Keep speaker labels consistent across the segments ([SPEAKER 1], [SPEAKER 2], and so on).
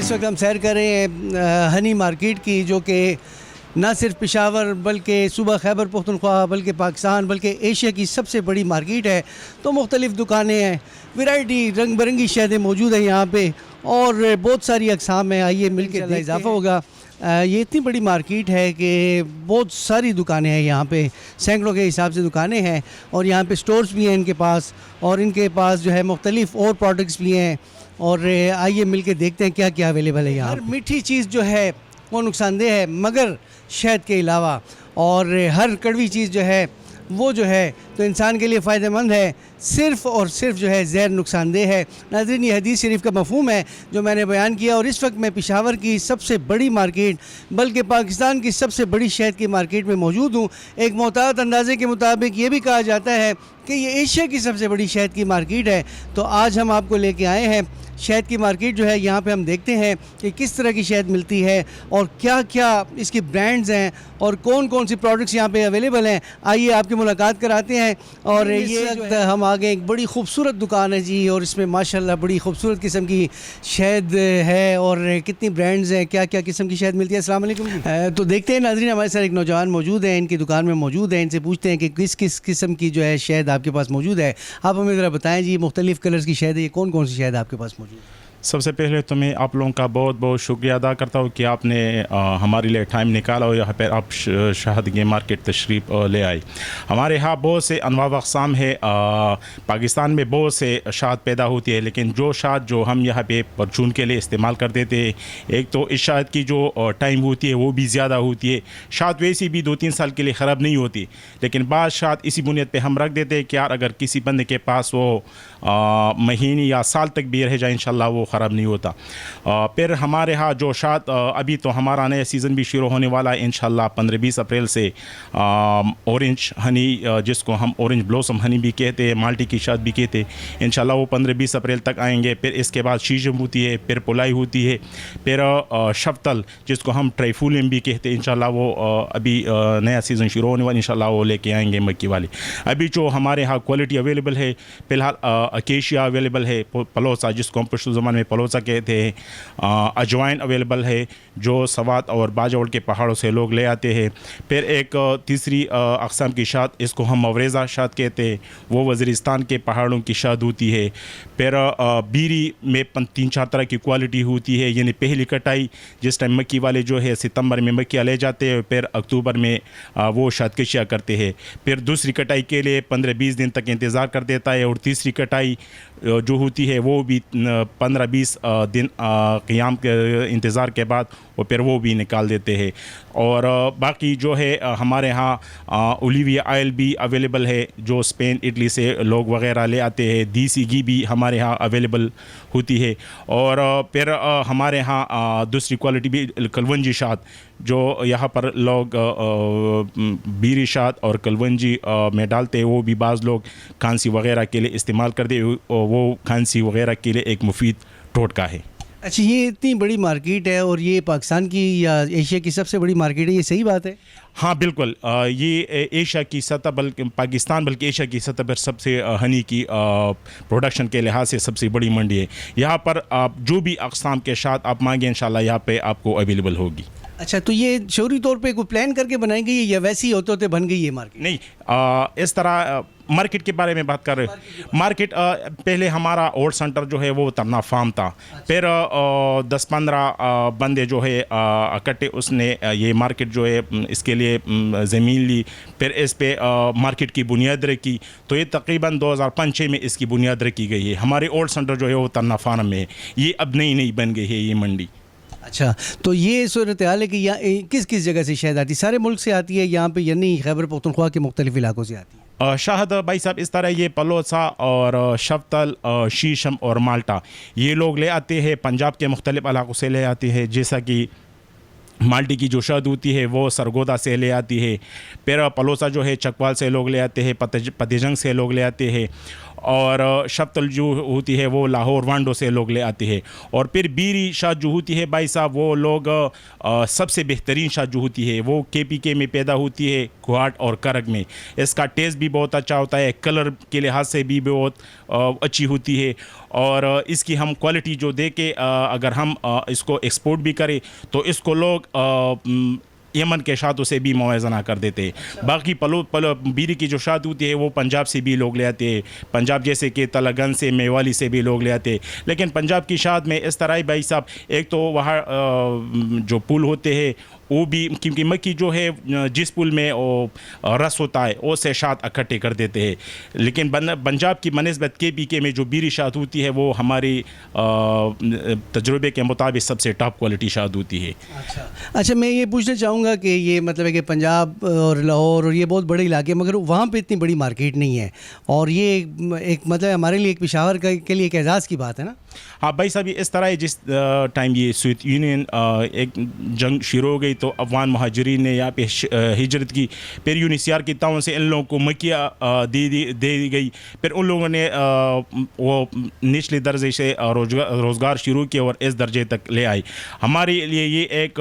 [SPEAKER 1] اس وقت ہم سیر کر رہے ہیں ہنی مارکیٹ کی، جو کہ نہ صرف پشاور بلکہ صوبہ خیبر پختونخوا بلکہ پاکستان بلکہ ایشیا کی سب سے بڑی مارکیٹ ہے۔ تو مختلف دکانیں ہیں، ویرائٹی رنگ برنگی شہدیں موجود ہیں یہاں پہ، اور بہت ساری اقسام ہیں۔ آئیے مل کے اضافہ ہوگا۔ یہ اتنی بڑی مارکیٹ ہے کہ بہت ساری دکانیں ہیں یہاں پہ، سینکڑوں کے حساب سے دکانیں ہیں، اور یہاں پہ سٹورز بھی ہیں ان کے پاس، اور ان کے پاس جو ہے مختلف اور پروڈکٹس بھی ہیں۔ اور آئیے مل کے دیکھتے ہیں کیا کیا اویلیبل ہے یہاں۔ ہر میٹھی چیز جو ہے وہ نقصان دہ ہے مگر شہد کے علاوہ، اور ہر کڑوی چیز جو ہے وہ جو ہے تو انسان کے لیے فائدہ مند ہے، صرف اور صرف جو ہے زہر نقصان دہ ہے۔ ناظرین، یہ حدیث شریف کا مفہوم ہے جو میں نے بیان کیا، اور اس وقت میں پشاور کی سب سے بڑی مارکیٹ بلکہ پاکستان کی سب سے بڑی شہد کی مارکیٹ میں موجود ہوں۔ ایک محتاط اندازے کے مطابق یہ بھی کہا جاتا ہے کہ یہ ایشیا کی سب سے بڑی شہد کی مارکیٹ ہے۔ تو آج ہم آپ کو لے کے آئے ہیں شہد کی مارکیٹ جو ہے، یہاں پہ ہم دیکھتے ہیں کہ کس طرح کی شہد ملتی ہے اور کیا کیا اس کی برانڈز ہیں اور کون کون سی پروڈکٹس یہاں پہ اویلیبل ہیں۔ آئیے آپ کی ملاقات کراتے ہیں۔ اور یہ ہم آگے ایک بڑی خوبصورت دکان ہے جی، اور اس میں ماشاءاللہ بڑی خوبصورت قسم کی شہد ہے، اور کتنی برانڈز ہیں، کیا کیا قسم کی شہد ملتی ہے۔ السلام علیکم جی۔ تو دیکھتے ہیں ناظرین، ہمارے ساتھ ایک نوجوان موجود ہیں، ان کی دکان میں موجود ہیں، ان سے پوچھتے ہیں کہ کس کس قسم کی جو ہے شہد آپ کے پاس موجود ہے۔ آپ ہمیں ذرا بتائیں جی، مختلف کلرز کی شہد ہے، یہ کون کون سی شہد آپ کے پاس موجود ہے؟
[SPEAKER 2] سب سے پہلے تو میں آپ لوگوں کا بہت بہت شکریہ ادا کرتا ہوں کہ آپ نے ہمارے لیے ٹائم نکالا اور یہاں پہ آپ شہد کی مارکیٹ تشریف لے آئے۔ ہمارے یہاں بہت سے انواع و اقسام ہے۔ پاکستان میں بہت سے شہد پیدا ہوتی ہے، لیکن جو شہد جو ہم یہاں پہ پرچون کے لیے استعمال کرتے تھے، ایک تو اس شہد کی جو ٹائم ہوتی ہے وہ بھی زیادہ ہوتی ہے۔ شہد ویسی بھی 2-3 سال کے لیے خراب نہیں ہوتی، لیکن بعض شہد اسی بنیاد پہ ہم رکھ دیتے ہیں کہ یار اگر کسی بندے کے پاس وہ مہینے یا سال تک بھی رہ جائے انشاءاللہ وہ خراب نہیں ہوتا۔ پھر ہمارے ہاں جو شہد ابھی تو ہمارا نیا سیزن بھی شروع ہونے والا ہے انشاءاللہ 15-20 اپریل سے، اورنج ہنی جس کو ہم اورنج بلوسم ہنی بھی کہتے ہیں، مالٹی کی شہد بھی کہتے ہیں، انشاءاللہ وہ 15-20 اپریل تک آئیں گے۔ پھر اس کے بعد شیشم ہوتی ہے، پھر پولائی ہوتی ہے، پھر شفتل جس کو ہم ٹرائفولیم بھی کہتے ہیں، انشاءاللہ وہ ابھی نیا سیزن شروع ہونے والا، انشاءاللہ وہ لے کے آئیں گے مکی والے۔ ابھی جو ہمارے ہاں کوالٹی اویلیبل ہے فی الحال اکیشیا اویلیبل ہے، پلوسا جس کو ہم پشتو زبان میں پلوسا کہتے ہیں، اجوائن اویلیبل ہے جو سوات اور باجوڑ کے پہاڑوں سے لوگ لے آتے ہیں۔ پھر ایک تیسری اقسام کی شہد اس کو ہم موریزہ شہد کہتے ہیں، وہ وزیرستان کے پہاڑوں کی شہد ہوتی ہے۔ پھر بیری میں 3-4 طرح کی کوالٹی ہوتی ہے، یعنی پہلی کٹائی جس ٹائم مکی والے جو ہے ستمبر میں مکیاں لے جاتے ہیں، پھر اکتوبر میں وہ شہد کشیاں کرتے ہیں۔ پھر دوسری کٹائی کے لیے 15-20 دن تک انتظار کر دیتا ہے، اور تیسری کٹائی جو ہوتی ہے وہ بھی 15-20 دن قیام کے انتظار کے بعد وہ پھر وہ بھی نکال دیتے ہیں۔ اور باقی جو ہے ہمارے ہاں اولیویا آئل بھی اویلیبل ہے جو اسپین اٹلی سے لوگ وغیرہ لے آتے ہیں، دیسی گھی بھی ہمارے ہاں اویلیبل ہوتی ہے۔ اور پھر ہمارے ہاں دوسری کوالٹی بھی کلونجی شہد جو یہاں پر لوگ بیری شہد اور کلونجی میں ڈالتے ہیں، وہ بھی بعض لوگ کھانسی وغیرہ کے لیے استعمال کرتے ہیں، وہ کھانسی وغیرہ کے لیے ایک مفید ٹوٹکا ہے۔
[SPEAKER 1] اچھا، یہ اتنی بڑی مارکیٹ ہے اور یہ پاکستان کی یا ایشیا کی سب سے بڑی مارکیٹ ہے، یہ صحیح بات ہے؟
[SPEAKER 2] ہاں بالکل، یہ ایشیا کی سطح بلکہ پاکستان بلکہ ایشیا کی سطح پر سب سے ہنی کی پروڈکشن کے لحاظ سے سب سے بڑی منڈی ہے۔ یہاں پر آپ جو بھی اقسام کے شہد آپ مانگیں انشاءاللہ یہاں پہ آپ کو اویلیبل ہوگی۔
[SPEAKER 1] اچھا، تو یہ شعوری طور پہ کوئی پلان کر کے بنائی گئی ہے یا ویسے ہی ہوتے ہوتے بن گئی ہے مارکیٹ؟
[SPEAKER 2] نہیں، اس طرح مارکیٹ کے بارے میں بات کر رہے ہیں۔ مارکیٹ پہلے ہمارا اولڈ سینٹر جو ہے وہ ترنا فارم تھا، پھر 10-15 بندے جو ہے اکٹھے اس نے یہ مارکیٹ جو ہے اس کے لیے زمین لی، پھر اس پہ مارکیٹ کی بنیاد رکھی، تو یہ تقریباً 2005-6 میں اس کی بنیاد رکھی گئی ہے۔ ہمارے اولڈ سینٹر جو ہے وہ ترنا فارم میں ہے، یہ اب نئی بن گئی ہے یہ منڈی۔
[SPEAKER 1] اچھا، تو یہ صورتحال ہے کہ یہاں کس کس جگہ سے شہد آتی ہے؟ سارے ملک سے آتی ہے یہاں پہ، یعنی خیبر پختونخوا کے مختلف علاقوں سے آتی ہے؟
[SPEAKER 2] شہد بھائی صاحب اس طرح یہ پلوسا اور شفتل، شیشم اور مالٹا یہ لوگ لے آتے ہیں، پنجاب کے مختلف علاقوں سے لے آتے ہیں، جیسا کہ مالٹی کی جو شہد ہوتی ہے وہ سرگودا سے لے آتی ہے، پھر پلوسا جو ہے چکوال سے لوگ لے آتے ہیں، پتیجنگ سے لوگ لے آتے ہیں، اور شفتل جو ہوتی ہے وہ لاہور وانڈو سے لوگ لے آتے ہیں. اور پھر بیری شاد جو ہوتی ہے بھائی صاحب وہ لوگ سب سے بہترین شاد جو ہوتی ہے وہ KPK میں پیدا ہوتی ہے, گھاٹ اور کرگ میں. اس کا ٹیسٹ بھی بہت اچھا ہوتا ہے, کلر کے لحاظ سے بھی بہت اچھی ہوتی ہے, اور اس کی ہم کوالٹی جو دے کے اگر ہم اس کو ایکسپورٹ بھی کریں تو اس کو لوگ یمن کے شادوں سے بھی موازنہ کر دیتے. باقی بیری کی جو شاد ہوتی ہے وہ پنجاب سے بھی لوگ لے آتے ہیں, پنجاب جیسے کہ تلگن سے, میوالی سے بھی لوگ لے آتے ہیں. لیکن پنجاب کی شاد میں اس طرح ہی بھائی صاحب, ایک تو وہاں جو پل ہوتے ہیں وہ بھی, کیونکہ مکھی جو ہے جس پل میں رس ہوتا ہے وہ سے شاد اکٹھے کر دیتے ہیں. لیکن پنجاب کی بنسبت KPK میں جو بیری شاد ہوتی ہے وہ ہماری تجربے کے مطابق سب سے ٹاپ کوالٹی شاد ہوتی ہے.
[SPEAKER 1] اچھا, میں یہ پوچھنا چاہوں گا کہ یہ مطلب ہے کہ پنجاب اور لاہور اور یہ بہت بڑے علاقے, مگر وہاں پہ اتنی بڑی مارکیٹ نہیں ہے, اور یہ ایک مطلب ہمارے لیے ایک پشاور کے لیے ایک اعزاز کی بات ہے نا.
[SPEAKER 2] ہاں بھائی صاحب, اس طرح ہے جس ٹائم یہ سوویت یونین ایک جنگ شروع ہو گئی تو افغان مہاجرین نے یہاں پہ ہجرت کی. پھر UNHCR کی تعاون سے ان لوگوں کو مکیا دے دی گئی. پھر ان لوگوں نے وہ نچلے درجے سے روزگار شروع کیا اور اس درجے تک لے آئی. ہمارے لیے یہ ایک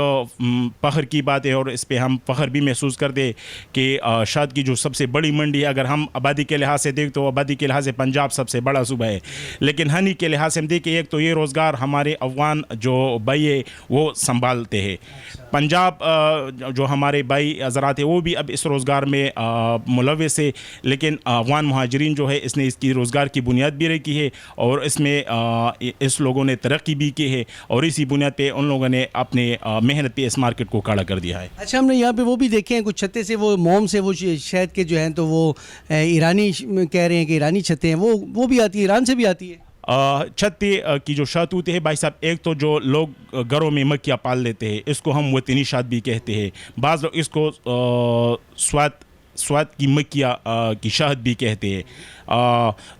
[SPEAKER 2] فخر کی بات ہے, اور اس پہ ہم فخر بھی محسوس کرتے کہ شاد کی جو سب سے بڑی منڈی ہے, اگر ہم آبادی کے لحاظ سے دیکھ تو آبادی کے لحاظ سے پنجاب سب سے بڑا صوبہ ہے, لیکن ہنی کے لحاظ سے ہم دیکھیں ایک تو یہ روزگار ہمارے افغان جو بھائی ہے وہ سنبھالتے ہیں. پنجاب جو ہمارے بھائی حضرات ہیں وہ بھی اب اس روزگار میں ملوث ہے, لیکن افغان مہاجرین جو ہے اس نے اس کی روزگار کی بنیاد بھی رکھی ہے, اور اس میں اس لوگوں نے ترقی بھی کی ہے, اور اسی بنیاد پہ ان لوگوں نے اپنے محنت پہ اس مارکیٹ کو کھڑا کر دیا ہے.
[SPEAKER 1] اچھا, ہم نے یہاں پہ وہ بھی دیکھے ہیں کچھ چھتے سے وہ موم سے وہ شہد کے جو ہیں تو وہ ایرانی کہہ رہے ہیں کہ ایرانی چھتے ہیں, وہ بھی آتی ہے, ایران سے بھی آتی ہے.
[SPEAKER 2] چھتے کی جو شاد ہوتی ہے بھائی صاحب, ایک تو جو لوگ گھروں میں مکھیاں پال لیتے ہیں اس کو ہم وطنی شاد بھی کہتے ہیں. بعض لوگ اس کو سوات کی مکھیاں کی شہد بھی کہتے ہیں,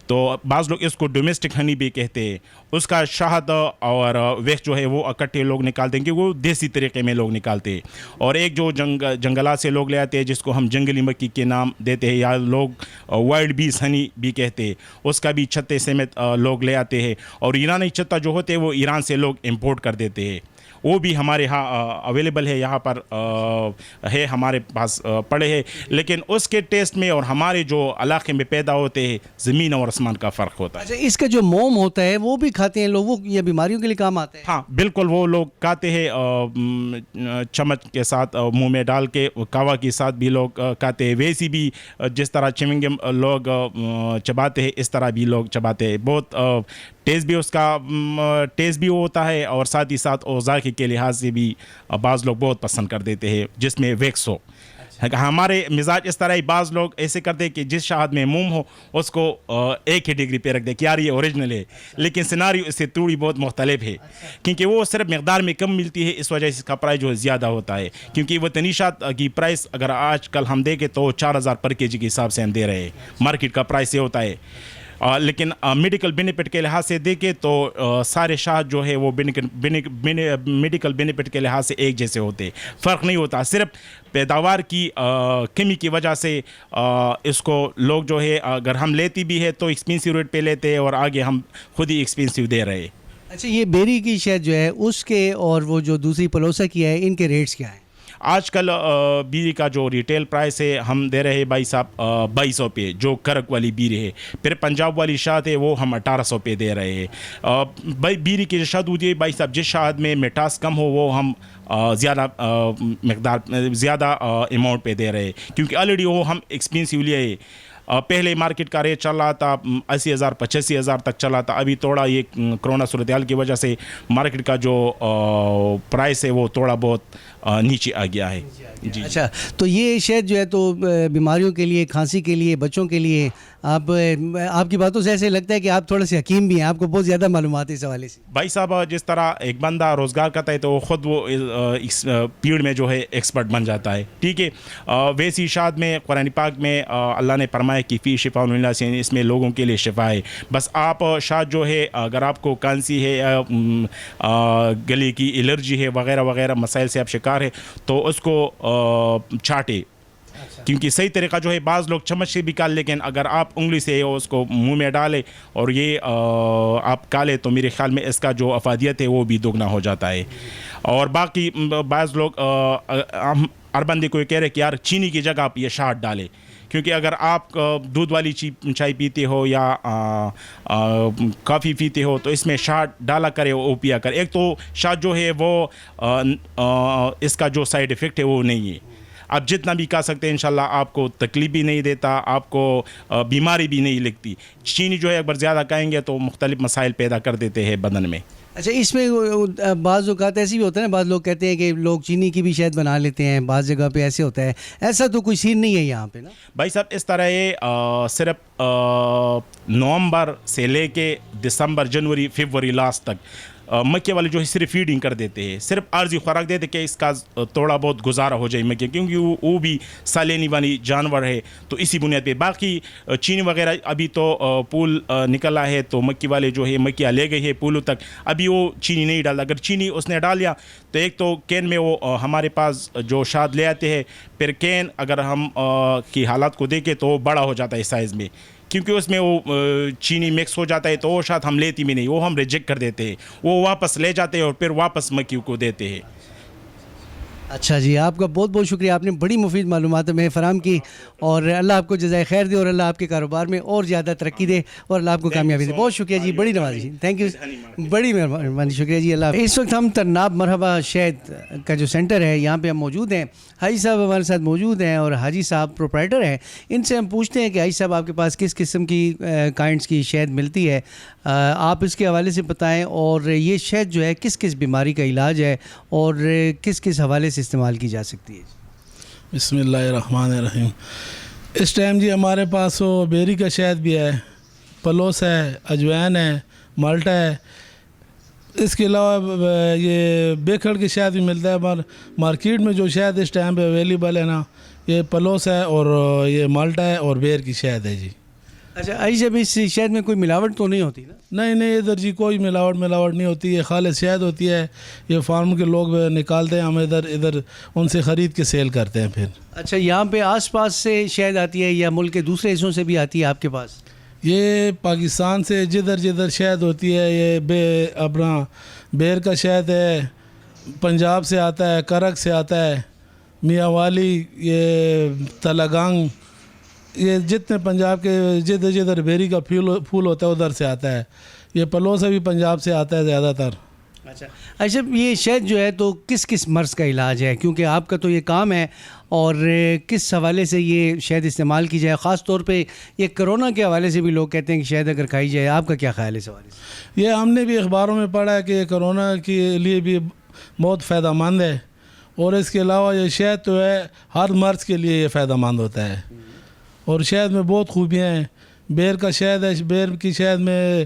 [SPEAKER 2] تو بعض لوگ اس کو ڈومیسٹک ہنی بھی کہتے ہیں. اس کا شہد اور ویکس جو ہے وہ اکٹھے لوگ نکالتے ہیں کہ وہ دیسی طریقے میں لوگ نکالتے ہیں. اور ایک جو جنگلات سے لوگ لے آتے ہیں جس کو ہم جنگلی مکھی کے نام دیتے ہیں, یا لوگ وائلڈ بیز ہنی بھی کہتے ہیں, اس کا بھی چھتے سمیت لوگ لے آتے ہیں. اور ایرانی چھتا جو ہوتے ہیں وہ ایران سے لوگ امپورٹ کر دیتے ہیں, وہ بھی ہمارے ہاں اویلیبل ہے, یہاں پر ہے ہمارے پاس پڑے ہیں. لیکن اس کے ٹیسٹ میں اور ہمارے جو علاقے میں پیدا ہوتے ہیں زمین اور آسمان کا فرق ہوتا ہے.
[SPEAKER 1] اچھا, اس کا جو موم ہوتا ہے وہ بھی کھاتے ہیں لوگ, وہ یہ بیماریوں کے لیے کام آتا ہے.
[SPEAKER 2] ہاں بالکل, وہ لوگ کھاتے ہیں چمچ کے ساتھ منہ میں ڈال کے, کاوا کے ساتھ بھی لوگ کھاتے ہیں. ویسی بھی جس طرح چیونگم لوگ چباتے ہیں اس طرح بھی لوگ چباتے ہیں. بہت ٹیسٹ بھی اس کا ٹیسٹ بھی ہوتا ہے, اور ساتھ ہی ساتھ ذائقے کے لحاظ سے بھی بعض لوگ بہت پسند کر دیتے ہیں جس میں ویکس ہو. ہمارے مزاج اس طرح ہی, بعض لوگ ایسے کرتے کہ جس شہد میں موم ہو اس کو ایک ہی ڈگری پہ رکھ دے کہ یار یہ اوریجنل ہے, لیکن سیناریو اس سے تھوڑی بہت مختلف ہے, کیونکہ وہ صرف مقدار میں کم ملتی ہے, اس وجہ سے اس کا پرائز جو ہے زیادہ ہوتا ہے. کیونکہ وہ تنیشات کی پرائس اگر آج کل ہم دیکھیں تو 4000 پر kg کے حساب سے ہم دے رہے ہیں, مارکیٹ کا پرائس یہ ہوتا ہے. لیکن میڈیکل بینیفٹ کے لحاظ سے دیکھیں تو سارے شہد جو ہے وہ میڈیکل بینیفٹ کے لحاظ سے ایک جیسے ہوتے, فرق نہیں ہوتا. صرف پیداوار کی کمی کی وجہ سے اس کو لوگ جو ہے اگر ہم لیتی بھی ہے تو ایکسپینسیو ریٹ پہ لیتے ہیں, اور آگے ہم خود ہی ایکسپینسیو دے رہے ہیں.
[SPEAKER 1] اچھا, یہ بیری کی شہد جو ہے اس کے اور وہ جو دوسری پلوسا کی ہے ان کے ریٹس کیا ہیں؟
[SPEAKER 2] آج کل بیری کا جو ریٹیل پرائس ہے ہم دے رہے ہیں بھائی صاحب 2200 پہ, جو کرک والی بیری ہے. پھر پنجاب والی شہد ہے وہ ہم 1800 پہ دے رہے ہیں. بیری کی جو شہد ہوتی ہے بھائی صاحب, جس شہد میں مٹھاس کم ہو وہ ہم زیادہ مقدار زیادہ اماؤنٹ پہ دے رہے ہیں, کیونکہ آلریڈی وہ ہم ایکسپینسیو لیے ہے. پہلے مارکیٹ کا ریٹ چل رہا تھا 80,000 85,000 تک چلا تھا. ابھی تھوڑا یہ کرونا صورتحال کی وجہ سے مارکیٹ کا جو پرائس ہے وہ تھوڑا بہت نیچے آ گیا ہے. جی.
[SPEAKER 1] اچھا, تو یہ شہد جو ہے تو بیماریوں کے لیے, کھانسی کے لیے, بچوں کے لیے, آپ کی باتوں سے ایسے لگتا ہے کہ آپ تھوڑے سے حکیم بھی ہیں, آپ کو بہت زیادہ معلومات ہے اس حوالے سے.
[SPEAKER 2] بھائی صاحب, جس طرح ایک بندہ روزگار کرتا ہے تو خود وہ پیڑ میں جو ہے ایکسپرٹ بن جاتا ہے. ٹھیک ہے, ویسی شاد میں قرآن پاک میں اللہ نے فرمایا کہ فی شفاء للناس, سے اس میں لوگوں کے لیے شفا ہے. بس آپ شاد جو ہے اگر آپ کو کھانسی ہے یا گلے کی الرجی ہے وغیرہ وغیرہ مسائل سے آپ شکار ہے تو اس کو چھاٹے. کیونکہ صحیح طریقہ جو ہے بعض لوگ چمچ سے بھی کال، لیکن اگر آپ انگلی سے اس کو منہ میں ڈالیں اور یہ آپ کالیں تو میرے خیال میں اس کا جو افادیت ہے وہ بھی دوگنا ہو جاتا ہے. اور باقی بعض لوگ ہر بندے کو یہ کہہ رہے کہ یار چینی کی جگہ آپ یہ شہد ڈالیں، کیونکہ اگر آپ دودھ والی چائے پیتے ہو یا کافی پیتے ہو تو اس میں شہد ڈالا کرے وہ پیا کرے. ایک تو شہد جو ہے وہ اس کا جو سائیڈ افیکٹ ہے وہ نہیں ہے، آپ جتنا بھی کھا سکتے ہیں انشاءاللہ آپ کو تکلیف بھی نہیں دیتا، آپ کو بیماری بھی نہیں لگتی. چینی جو ہے اگر زیادہ کھائیں گے تو مختلف مسائل پیدا کر دیتے ہیں بدن میں.
[SPEAKER 1] اچھا، اس میں بعض اوقات ایسی بھی ہوتا ہے نا، بعض لوگ کہتے ہیں کہ لوگ چینی کی بھی شہد بنا لیتے ہیں، بعض جگہ پہ ایسے ہوتا ہے، ایسا تو کوئی سین نہیں ہے یہاں پہ نا
[SPEAKER 2] بھائی صاحب. اس طرح یہ صرف نومبر سے لے کے دسمبر جنوری فیبروری لاسٹ تک مکے والے جو ہے صرف فیڈنگ کر دیتے ہیں، صرف عارضی خوراک دیتے کہ اس کا تھوڑا بہت گزارا ہو جائے مکے، کیونکہ وہ بھی سالینی والی جانور ہے. تو اسی بنیاد پہ باقی چینی وغیرہ ابھی تو پول نکلا ہے تو مکی والے جو ہے مکیاں لے گئی ہے پولوں تک، ابھی وہ چینی نہیں ڈالتا. اگر چینی اس نے ڈال لیا تو ایک تو کین میں وہ ہمارے پاس جو شاد لے آتے ہیں، پھر کین اگر ہم کی حالات کو دیکھیں تو وہ بڑا ہو جاتا ہے سائز میں، کیونکہ اس میں وہ چینی مکس ہو جاتا ہے تو وہ شاید ہم لیتی بھی نہیں، وہ ہم ریجیکٹ کر دیتے ہیں، وہ واپس لے جاتے ہیں اور پھر واپس مکیوں کو دیتے ہیں.
[SPEAKER 1] اچھا جی، آپ کا بہت بہت شکریہ، آپ نے بڑی مفید معلومات ہمیں فراہم کی، اور اللہ آپ کو جزائے خیر دے اور اللہ آپ کے کاروبار میں اور زیادہ ترقی دے اور اللہ آپ کو کامیابی دے. بہت شکریہ جی، بڑی نوازی، تھینک یو، بڑی مہربانی، شکریہ جی، اللہ. اس وقت ہم ترناب مرحبا شہد کا جو سینٹر ہے یہاں پہ ہم موجود ہیں. حاجی صاحب ہمارے ساتھ موجود ہیں اور حاجی صاحب پروپرائٹر ہیں. ان سے ہم پوچھتے ہیں کہ حاجی صاحب آپ کے پاس کس قسم کی کائنڈس کی شہد ملتی ہے، آپ اس کے حوالے سے بتائیں، اور یہ شہد جو ہے کس کس بیماری کا علاج ہے اور کس کس حوالے سے استعمال کی جا سکتی ہے.
[SPEAKER 3] بسم اللہ الرحمن الرحیم. اس ٹائم جی ہمارے پاس وہ بیری کا شہد بھی ہے، پلوس ہے، اجوین ہے، مالٹا ہے. اس کے علاوہ یہ بیکھڑ کے شہد بھی ملتا ہے. مارکیٹ میں جو شہد اس ٹائم پہ اویلیبل ہے نا، یہ پلوس ہے اور یہ مالٹا ہے اور بیر کی شہد ہے جی.
[SPEAKER 1] اچھا آئی جب اس شہد میں کوئی ملاوٹ تو نہیں ہوتی نا؟
[SPEAKER 3] نہیں ادھر جی کوئی ملاوٹ نہیں ہوتی ہے، خالص شہد ہوتی ہے. یہ فارم کے لوگ نکالتے ہیں، ہم ادھر ان سے خرید کے سیل کرتے ہیں پھر.
[SPEAKER 1] اچھا، یہاں پہ آس پاس سے شہد آتی ہے یا ملک کے دوسرے حصوں سے بھی آتی ہے آپ کے پاس؟
[SPEAKER 3] یہ پاکستان سے جدھر شہد ہوتی ہے، یہ اپنا بیر کا شہد ہے، پنجاب سے آتا ہے، کرک سے آتا ہے، میاں والی، یہ تلگانگ، یہ جتنے پنجاب کے جدھر بیری کا پھول ہوتا ہے ادھر سے آتا ہے. یہ پلوسا بھی پنجاب سے آتا ہے زیادہ تر.
[SPEAKER 1] اچھا، یہ شہد جو ہے تو کس کس مرض کا علاج ہے، کیونکہ آپ کا تو یہ کام ہے، اور کس حوالے سے یہ شہد استعمال کی جائے؟ خاص طور پہ یہ کرونا کے حوالے سے بھی لوگ کہتے ہیں کہ شہد اگر کھائی جائے، آپ کا کیا خیال ہے اس حوالے سے؟
[SPEAKER 3] یہ ہم نے بھی اخباروں میں پڑھا ہے کہ یہ کرونا کے لیے بھی بہت فائدہ مند ہے، اور اس کے علاوہ یہ شہد تو ہے ہر مرض کے لیے یہ فائدہ مند ہوتا ہے. اور شہد میں بہت خوبیاں ہیں. بیر کا شہد ہے، بیر کی شہد میں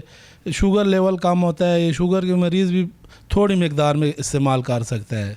[SPEAKER 3] شوگر لیول کم ہوتا ہے، یہ شوگر کے مریض بھی تھوڑی مقدار میں استعمال کر سکتا ہے.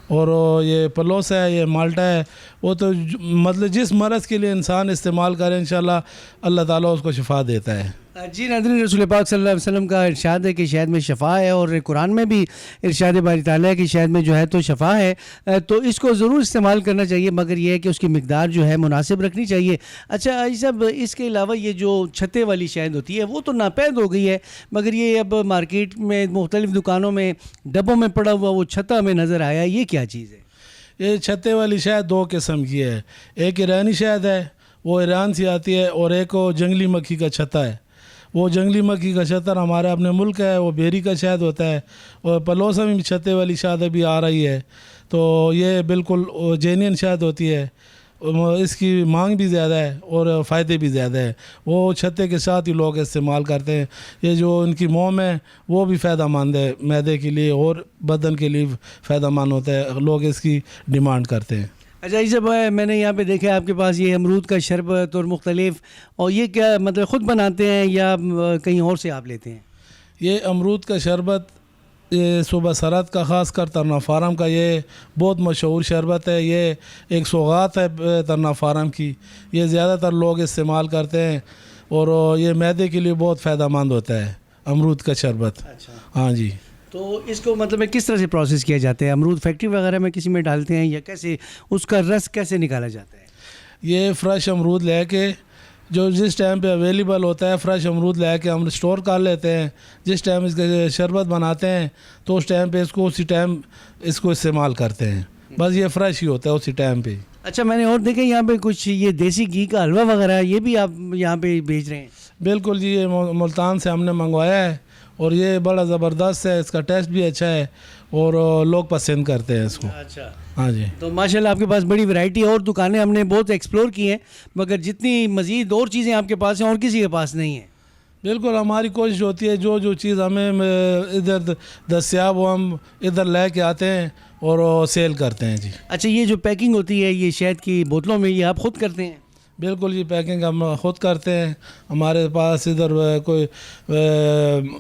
[SPEAKER 3] اور یہ پلوس ہے، یہ مالٹا ہے، وہ تو مطلب جس مرض کے لیے انسان استعمال کرے انشاءاللہ اللہ تعالیٰ اس کو شفا دیتا ہے.
[SPEAKER 1] جی ناظرین، رسول پاک صلی اللہ علیہ وسلم کا ارشاد ہے کہ شہد میں شفا ہے، اور قرآن میں بھی ارشاد باری تعالیٰ ہے کہ شہد میں جو ہے تو شفا ہے، تو اس کو ضرور استعمال کرنا چاہیے، مگر یہ ہے کہ اس کی مقدار جو ہے مناسب رکھنی چاہیے. اچھا حاجی صاحب، اس کے علاوہ یہ جو چھتے والی شہد ہوتی ہے وہ تو ناپید ہو گئی ہے، مگر یہ اب مارکیٹ میں مختلف دکانوں میں ڈبوں میں پڑا ہوا وہ چھتا ہمیں نظر آیا، یہ کیا چیز ہے؟
[SPEAKER 3] یہ چھتے والی شہد دو قسم کی ہے. ایک ایرانی شہد ہے، وہ ایران سے آتی ہے، اور ایک وہ جنگلی مکھی کا چھتا ہے. وہ جنگلی مکھی کا چھتر ہمارے اپنے ملک ہے، وہ بیری کا شہد ہوتا ہے. اور پلوسا میں بھی چھتے والی شہد ابھی آ رہی ہے، تو یہ بالکل جینین شہد ہوتی ہے. اس کی مانگ بھی زیادہ ہے اور فائدے بھی زیادہ ہے. وہ چھتے کے ساتھ ہی لوگ استعمال کرتے ہیں. یہ جو ان کی موم ہے وہ بھی فائدہ مند ہے، معدے کے لیے اور بدن کے لیے فائدہ مند ہوتا ہے، لوگ اس کی ڈیمانڈ کرتے ہیں.
[SPEAKER 1] اچھا یہ جب میں نے یہاں پہ دیکھا آپ کے پاس یہ امرود کا شربت اور مختلف، اور یہ کیا مطلب خود بناتے ہیں یا کہیں اور سے آپ لیتے ہیں؟
[SPEAKER 3] یہ امرود کا شربت یہ صوبہ سرحد کا خاص کر ترنا فارم کا یہ بہت مشہور شربت ہے. یہ ایک سوغات ہے ترنا فارم کی، یہ زیادہ تر لوگ استعمال کرتے ہیں، اور یہ معدے کے لیے بہت فائدہ مند ہوتا ہے امرود کا شربت.
[SPEAKER 1] اچھا
[SPEAKER 3] ہاں جی.
[SPEAKER 1] تو اس کو مطلب کس طرح سے پروسیس کیا جاتا ہے؟ امرود فیکٹری وغیرہ میں کسی میں ڈالتے ہیں یا کیسے اس کا رس کیسے نکالا جاتا ہے؟
[SPEAKER 3] یہ فریش امرود لے کے جو جس ٹائم پہ اویلیبل ہوتا ہے فریش امرود لے کے ہم اسٹور کر لیتے ہیں. جس ٹائم اس کا شربت بناتے ہیں تو اس ٹائم پہ اس کو اسی ٹائم اس کو استعمال کرتے ہیں. بس یہ فریش ہی ہوتا ہے اسی ٹائم پہ.
[SPEAKER 1] اچھا میں نے اور دیکھا یہاں پہ کچھ یہ دیسی گھی کا حلوہ وغیرہ یہ بھی آپ یہاں پہ بیچ رہے ہیں؟
[SPEAKER 3] بالکل جی, یہ ملتان سے ہم نے منگوایا ہے اور یہ بڑا زبردست ہے, اس کا ٹیسٹ بھی اچھا ہے اور لوگ پسند کرتے ہیں اس کو.
[SPEAKER 1] اچھا
[SPEAKER 3] ہاں جی.
[SPEAKER 1] تو ماشاءاللہ آپ کے پاس بڑی ورائٹی اور دکانیں ہم نے بہت ایکسپلور کی ہیں, مگر جتنی مزید اور چیزیں آپ کے پاس ہیں اور کسی کے پاس نہیں ہیں.
[SPEAKER 3] بالکل ہماری کوشش ہوتی ہے جو چیز ہمیں ادھر دستیاب ہو ہم ادھر لے کے آتے ہیں اور سیل کرتے ہیں جی.
[SPEAKER 1] اچھا یہ جو پیکنگ ہوتی ہے یہ شہد کی بوتلوں میں یہ آپ خود کرتے ہیں؟
[SPEAKER 3] بالکل جی, پیکنگ ہم خود کرتے ہیں. ہمارے پاس ادھر کوئی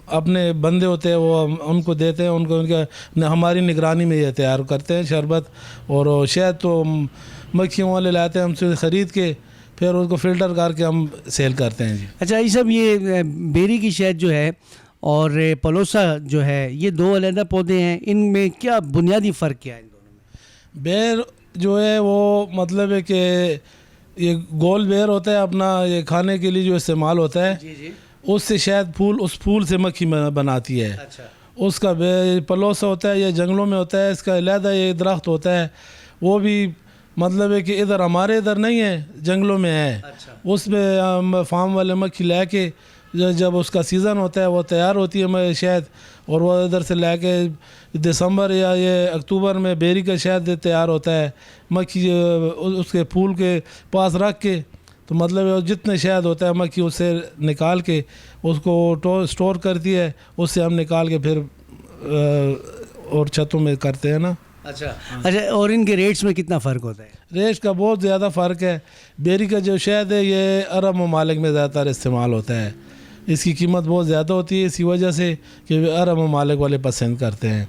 [SPEAKER 3] اپنے بندے ہوتے ہیں وہ ان کو دیتے ہیں, ان کا ہماری نگرانی میں یہ تیار کرتے ہیں شربت. اور شہد تو مکھیوں والے لاتے ہیں ہم سے خرید کے, پھر اس کو فلٹر کر کے ہم سیل کرتے ہیں جی.
[SPEAKER 1] اچھا یہ سب یہ بیری کی شہد جو ہے اور پلوسا جو ہے یہ دو علیحدہ پودے ہیں, ان میں کیا بنیادی فرق کیا ہے ان دونوں میں؟
[SPEAKER 3] بیر جو ہے وہ مطلب ہے کہ یہ گول بیر ہوتا ہے اپنا, یہ کھانے کے لیے جو استعمال ہوتا ہے.
[SPEAKER 1] جی جی.
[SPEAKER 3] اس سے شاید اس پھول سے مکھی بناتی ہے.
[SPEAKER 1] اچھا.
[SPEAKER 3] اس کا پلوسا ہوتا ہے یہ جنگلوں میں ہوتا ہے, اس کا علیحدہ یہ درخت ہوتا ہے, وہ بھی مطلب ہے کہ ادھر ہمارے ادھر نہیں ہے, جنگلوں میں ہے.
[SPEAKER 1] اچھا.
[SPEAKER 3] اس میں ہم فارم والے مکھی لے کے جب اس کا سیزن ہوتا ہے وہ تیار ہوتی ہے شہد, اور وہ ادھر سے لے کے دسمبر یا یہ اکتوبر میں بیری کا شہد تیار ہوتا ہے. مکھی اس کے پھول کے پاس رکھ کے, تو مطلب جتنے شہد ہوتا ہے مکھی اس سے نکال کے اس کو اسٹور کرتی ہے, اس سے ہم نکال کے پھر اور چھتوں میں کرتے ہیں نا.
[SPEAKER 1] اچھا اچھا. اور ان کے ریٹس میں کتنا فرق ہوتا ہے؟
[SPEAKER 3] ریٹ کا بہت زیادہ فرق ہے. بیری کا جو شہد ہے یہ عرب ممالک میں زیادہ تر استعمال ہوتا ہے, اس کی قیمت بہت زیادہ ہوتی ہے اسی وجہ سے کہ عرب ممالک والے پسند کرتے ہیں.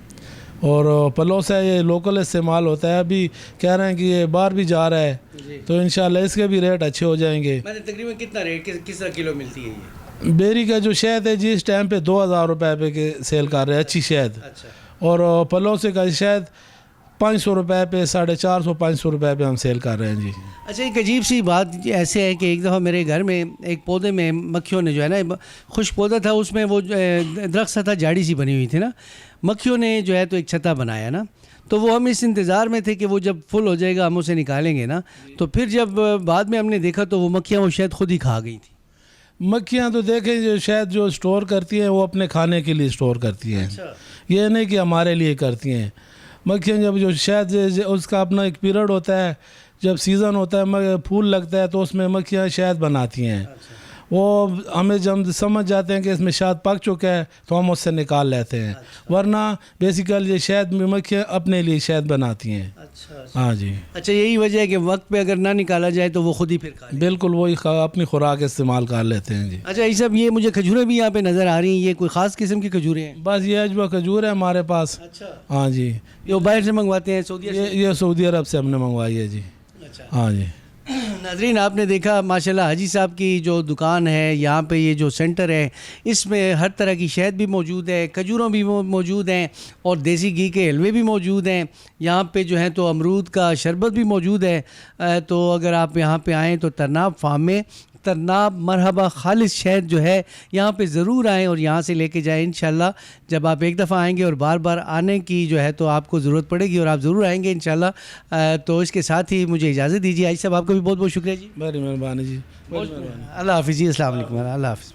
[SPEAKER 3] اور پلوسا یہ لوکل استعمال ہوتا ہے. ابھی کہہ رہے ہیں کہ یہ باہر بھی جا رہا ہے تو انشاءاللہ اس کے بھی ریٹ اچھے ہو جائیں گے.
[SPEAKER 1] میں نے تقریباً کتنا ریٹ کس طرح کلو ملتی ہے یہ
[SPEAKER 3] بیری کا جو شہد ہے جی اس ٹائم پہ 2000 روپے پہ کے سیل کر رہے ہیں اچھی شہد.
[SPEAKER 1] اچھا.
[SPEAKER 3] اور پلوسے کا شہد 500 روپے پہ 450 500 روپے پہ ہم سیل کر رہے ہیں جی.
[SPEAKER 1] اچھا ایک عجیب سی بات ایسے ہے کہ ایک دفعہ میرے گھر میں ایک پودے میں مکھیوں نے جو ہے نا, خشک پودا تھا اس میں وہ درخت سا تھا, جاڑی سی بنی ہوئی تھی نا, مکھیوں نے جو ہے تو ایک چھتا بنایا نا, تو وہ ہم اس انتظار میں تھے کہ وہ جب فل ہو جائے گا ہم اسے نکالیں گے نا, تو پھر جب بعد میں ہم نے دیکھا تو وہ مکھیاں وہ شاید خود ہی کھا گئی تھی.
[SPEAKER 3] مکھیاں تو دیکھیں جو شاید جو اسٹور کرتی ہیں وہ اپنے کھانے کے لیے اسٹور کرتی ہیں, یہ نہیں کہ ہمارے لیے کرتی ہیں. مکھیاں جب جو شاید اس کا اپنا ایک پیریڈ ہوتا ہے, جب سیزن ہوتا ہے پھول لگتا ہے تو اس میں مکھیاں شہد بناتی ہیں. وہ ہمیں جب سمجھ جاتے ہیں کہ اس میں شہد پک چکا ہے تو ہم اس سے نکال لیتے ہیں, ورنہ بیسیکل یہ شہد میں مکھیاں اپنے لیے شہد بناتی ہیں. ہاں جی.
[SPEAKER 1] اچھا یہی وجہ ہے کہ وقت پہ اگر نہ نکالا جائے تو وہ خود ہی پھر کھا لیں.
[SPEAKER 3] بالکل وہی اپنی خوراک استعمال کر لیتے ہیں جی.
[SPEAKER 1] اچھا یہ سب یہ مجھے کھجوریں بھی یہاں پہ نظر آ رہی ہیں, یہ کوئی خاص قسم کی کھجوریں ہیں؟
[SPEAKER 3] بس یہ اجوا کھجور ہے ہمارے پاس.
[SPEAKER 1] اچھا.
[SPEAKER 3] ہاں جی.
[SPEAKER 1] یہ باہر سے منگواتے ہیں سعودیہ سے؟
[SPEAKER 3] یہ سعودی عرب سے ہم نے منگوائی ہے جی.
[SPEAKER 1] اچھا.
[SPEAKER 3] ہاں جی.
[SPEAKER 1] ناظرین آپ نے دیکھا ماشاءاللہ حاجی صاحب کی جو دکان ہے, یہاں پہ یہ جو سینٹر ہے اس میں ہر طرح کی شہد بھی موجود ہے, کھجوروں بھی موجود ہیں, اور دیسی گھی کے حلوے بھی موجود ہیں. یہاں پہ جو ہے تو امرود کا شربت بھی موجود ہے. تو اگر آپ یہاں پہ آئیں تو ترناب فارم میں ترناب مرحبا خالص شہد جو ہے یہاں پہ ضرور آئیں اور یہاں سے لے کے جائیں. انشاءاللہ جب آپ ایک دفعہ آئیں گے اور بار بار آنے کی جو ہے تو آپ کو ضرورت پڑے گی اور آپ ضرور آئیں گے انشاءاللہ. تو اس کے ساتھ ہی مجھے اجازت دیجیے. آج صاحب آپ کا بھی بہت بہت شکریہ جی.
[SPEAKER 3] بڑی مہربانی جی.
[SPEAKER 1] اللہ حافظ جی. السلام علیکم. اللہ حافظ.